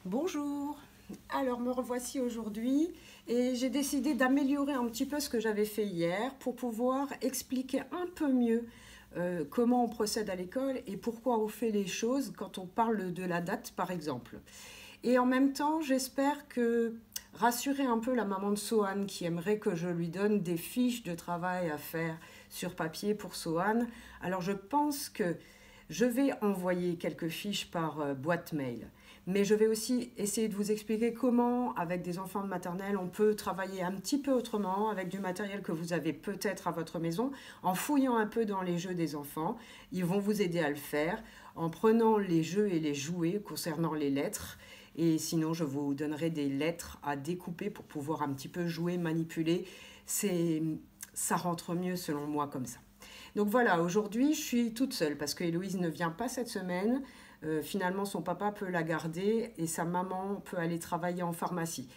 Bonjour, alors me revoici aujourd'hui et j'ai décidé d'améliorer un petit peu ce que j'avais fait hier pour pouvoir expliquer un peu mieux comment on procède à l'école et pourquoi on fait les choses quand on parle de la date par exemple. Et en même temps, j'espère que rassurer un peu la maman de Sohan qui aimerait que je lui donne des fiches de travail à faire sur papier pour Sohan. Alors je pense que je vais envoyer quelques fiches par boîte mail. Mais je vais aussi essayer de vous expliquer comment, avec des enfants de maternelle, on peut travailler un petit peu autrement, avec du matériel que vous avez peut-être à votre maison, en fouillant un peu dans les jeux des enfants. Ils vont vous aider à le faire, en prenant les jeux et les jouets concernant les lettres. Et sinon, je vous donnerai des lettres à découper pour pouvoir un petit peu jouer, manipuler. Ça rentre mieux selon moi comme ça. Donc voilà, aujourd'hui, je suis toute seule parce que Héloïse ne vient pas cette semaine. Finalement, son papa peut la garder et sa maman peut aller travailler en pharmacie.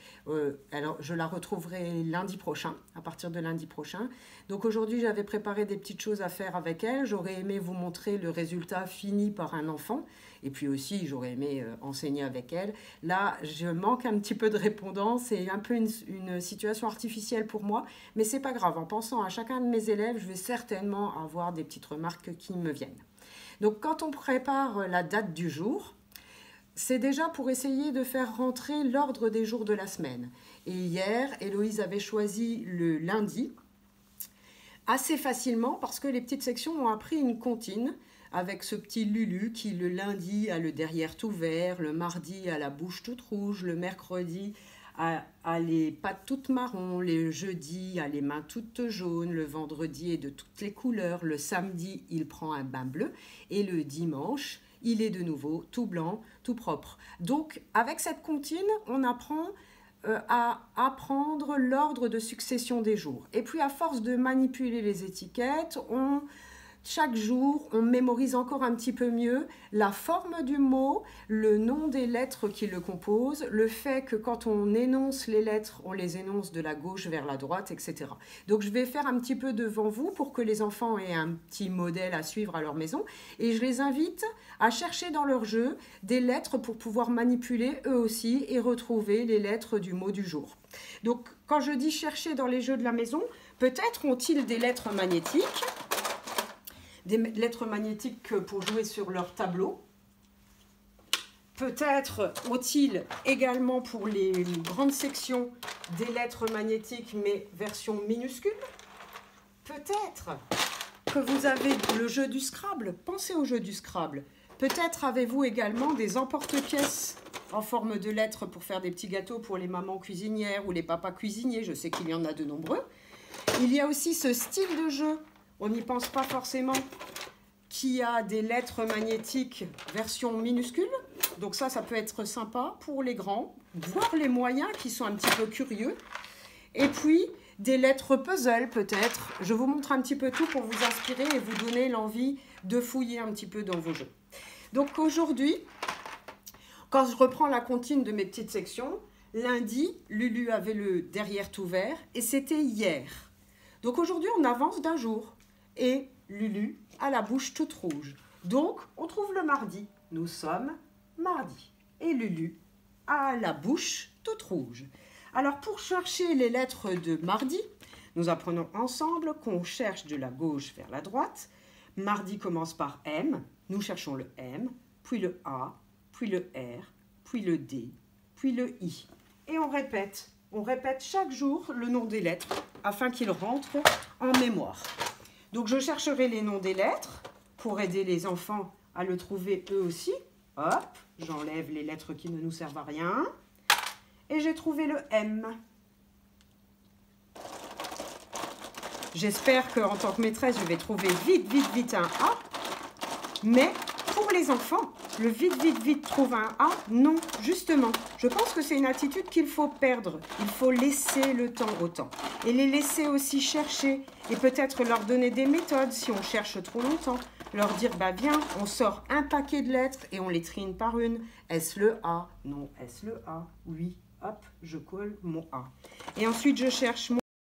Alors, je la retrouverai lundi prochain, à partir de lundi prochain. Donc aujourd'hui, j'avais préparé des petites choses à faire avec elle. J'aurais aimé vous montrer le résultat fini par un enfant. Et puis aussi, j'aurais aimé enseigner avec elle. Là, je manque un petit peu de répondants. C'est un peu une situation artificielle pour moi. Mais c'est pas grave. En pensant à chacun de mes élèves, je vais certainement avoir des petites remarques qui me viennent. Donc quand on prépare la date du jour, c'est déjà pour essayer de faire rentrer l'ordre des jours de la semaine. Et hier, Héloïse avait choisi le lundi, assez facilement parce que les petites sections ont appris une comptine avec ce petit Lulu qui le lundi a le derrière tout vert, le mardi a la bouche toute rouge, le mercredi a les pattes toutes marron, le jeudi a les mains toutes jaunes, le vendredi est de toutes les couleurs, le samedi il prend un bain bleu et le dimanche il est de nouveau tout blanc, tout propre. Donc avec cette comptine on apprend à apprendre l'ordre de succession des jours. Et puis à force de manipuler les étiquettes, chaque jour, on mémorise encore un petit peu mieux la forme du mot, le nom des lettres qui le composent, le fait que quand on énonce les lettres, on les énonce de la gauche vers la droite, etc. Donc je vais faire un petit peu devant vous pour que les enfants aient un petit modèle à suivre à leur maison. Et je les invite à chercher dans leur jeu des lettres pour pouvoir manipuler eux aussi et retrouver les lettres du mot du jour. Donc quand je dis chercher dans les jeux de la maison, peut-être ont-ils des lettres magnétiques, des lettres magnétiques pour jouer sur leur tableau. Peut-être ont-ils également pour les grandes sections des lettres magnétiques mais version minuscule. Peut-être que vous avez le jeu du Scrabble. Pensez au jeu du Scrabble. Peut-être avez-vous également des emporte-pièces en forme de lettres pour faire des petits gâteaux pour les mamans cuisinières ou les papas cuisiniers. Je sais qu'il y en a de nombreux. Il y a aussi ce style de jeu, on n'y pense pas forcément, qui a des lettres magnétiques version minuscule. Donc ça peut être sympa pour les grands, voire les moyens qui sont un petit peu curieux. Et puis des lettres puzzle peut-être. Je vous montre un petit peu tout pour vous inspirer et vous donner l'envie de fouiller un petit peu dans vos jeux. Donc aujourd'hui, quand je reprends la comptine de mes petites sections, lundi, Lulu avait le derrière tout vert et c'était hier. Donc aujourd'hui, on avance d'un jour et Lulu a la bouche toute rouge. Donc, on trouve le mardi. Nous sommes mardi. Et Lulu a la bouche toute rouge. Alors, pour chercher les lettres de mardi, nous apprenons ensemble qu'on cherche de la gauche vers la droite. Mardi commence par M. Nous cherchons le M, puis le A, puis le R, puis le D, puis le I. Et on répète. On répète chaque jour le nom des lettres afin qu'ils rentrent en mémoire. Donc je chercherai les noms des lettres pour aider les enfants à le trouver eux aussi. Hop, j'enlève les lettres qui ne nous servent à rien. Et j'ai trouvé le M. J'espère qu'en tant que maîtresse, je vais trouver vite un A. Mais pour les enfants, le vite, trouve un A, non, justement. Je pense que c'est une attitude qu'il faut perdre. Il faut laisser le temps au temps. Et les laisser aussi chercher. Et peut-être leur donner des méthodes si on cherche trop longtemps. Leur dire, bah viens, on sort un paquet de lettres et on les trie une par une. Est-ce le A? Non. Est-ce le A? Oui. Hop, je colle mon A. Et ensuite, je cherche mon